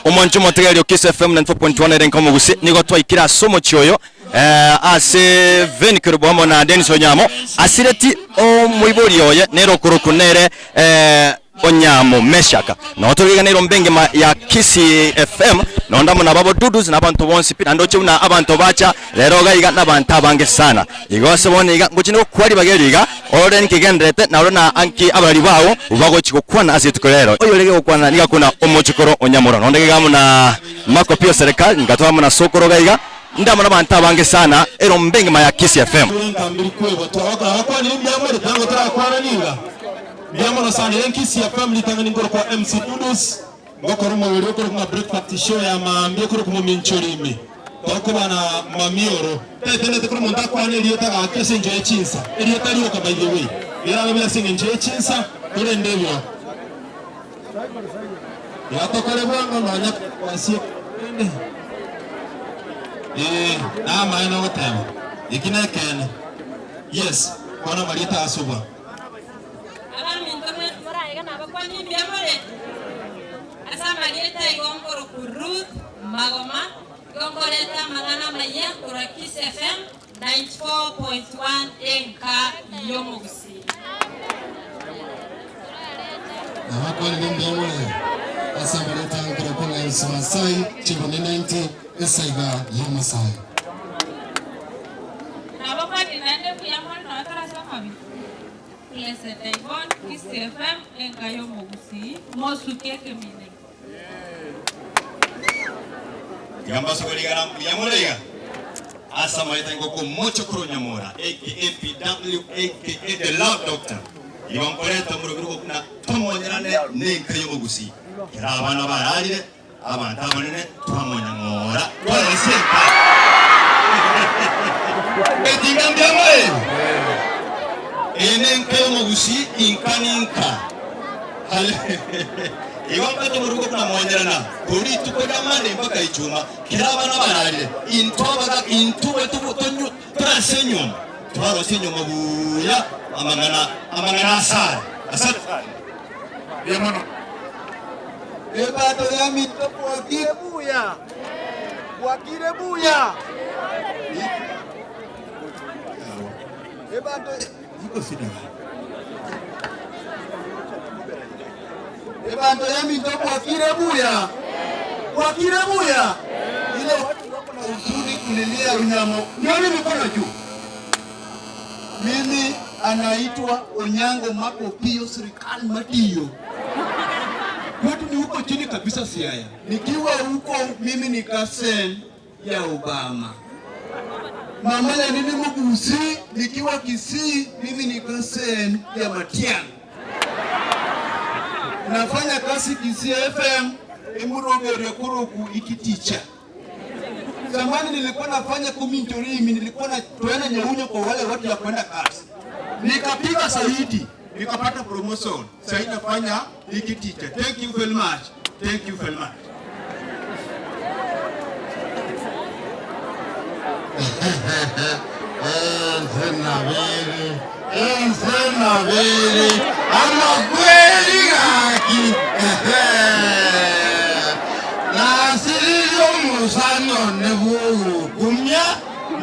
Umonju motegeli Kiss FM 94.1 erenka mugusi nigo twikira somo chyoyo ase Venkir Bwamo na Dennis Onyamo asireti o muibori oye nero kurukunere Onyamo Meshaka no tuliganiro mbenge ya Kiss FM no ndamo na babo dudus na abantu bonsi pina ndoche una abantu bacha lero gaiga na bantu abange sana igose bone iga ngukine kwali bageriga ore nikigendrete na urona anki abali bawo ubago chikukwana asitukolero oyo lege okwana niga kuna omochikoro Onyamura no ndege na mako pio serikali ngatwa muna sokoro gaiga ndamo na bantu abange sana ero mbenge ya Kiss FM Biamono sana Kiss FM litangani ngoro kwa MC Dudus ngokoro mwere ko kuma breakfast show ya maambie ko kuma minchorimi ko bana mamioro tete ko monda kwa ne liota ga kese nje chinsa liota liyo ka by the way yara bila singe nje chinsa kule ndevyo ya to kale bwango no nya kwasi na maana wotema ikina kene yes kona malita asuba Magoma Gongoreta Magana Maya kura Kiss FM 94.1 enka yomugusi Nawakoni ngombe asabaleta kura kwa Masai chibone 90 esaiga yomasai Nabakani nande kuyamona na atara samabi Blessed Devon Kiss FM enka yomugusi mosukeke mine Gamba sokoligana Onyamura asa maita ngoko mocho koro Onyamura aka PW aka the Loud Doctor ibonkoreta mu rugo kuna tumonyerane nenka yomugusi kira abana bararire abantu abanene twamonyangora twarasepa etinga mbyamwe nenka yomugusi inkaninka Iwampa tumurugo kuna mwanjerana kuri tukoda mande mpaka ichuma kiraba na barale intoba intuwe tubutonyu trasenyo twaro senyo mabuya amangana asante Biamono Ebato ya mitopo wakire buya Ebato iko fida Ebato ya mitopo wakire buya ile watu wako na uzuri kulilia Onyamo nioni mikono juu mimi anaitwa Onyango Mako Pio serikali Matiyo kwetu ni huko chini kabisa Siaya nikiwa huko mimi ni kasen ya Obama mama ya nini Mugusi nikiwa Kisii mimi ni kasen ya Matiang'i nafanya kazi Kiss FM Emurogere Kuruku ikiticha. Zamani nilikuwa nafanya kumintorimi, nilikuwa natoana nyaunyo kwa wale watu ya kwenda kazi. Nikapiga zaidi, nikapata promotion. Sasa nafanya ikiticha. Thank you very much. Thank you very much. Ensenaveri, amakweli gaki. Nasiriyo musano nebugu kumya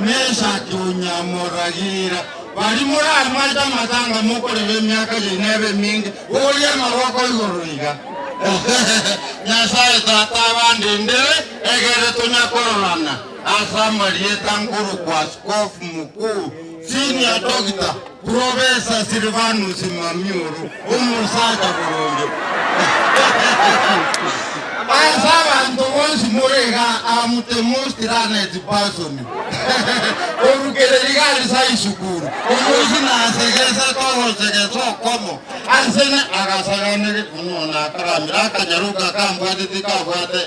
mesha Onyamura bari muri amaja matanga mukorebe myaka yenebe mingi uriye maroko igoroiga Nyasaye tata bandindire egere tunyakorana asa marieta nguru kwa askofu mkuu Senior Doctor Professor Silvanus Mamiuru umusaja burundu abantu bonsi murega am the most learned person orugere ligali sai shukuru umuzi na segesa todo segeso como ansene agasagane kunona karamira kanyaruka kambwate tikabwate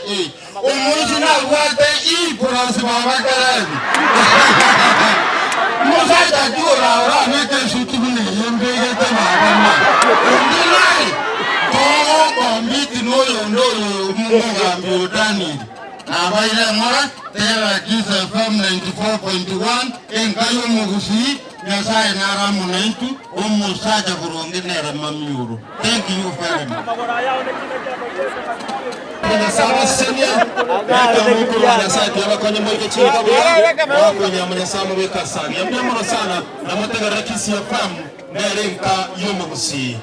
umuzi na bwate purasi babakarabi Musaja jura ora meke shutubuni yembege tena ndilai to kombiti noyo mungambi odani abaire mara tera Kiss FM 94.1 enkayo mugusi Nyasaye naramu naitu umusaja burungi nere mamiuru. Thank you very much. Mwenyasaba senia Eka mukuru wa Nyasaye Yaba kwenye mwike chini kabula Wako nye mwenyasaba weka sani Yambia mwana sana Na mwatega rakisi ya famu Nere mka yomo kusi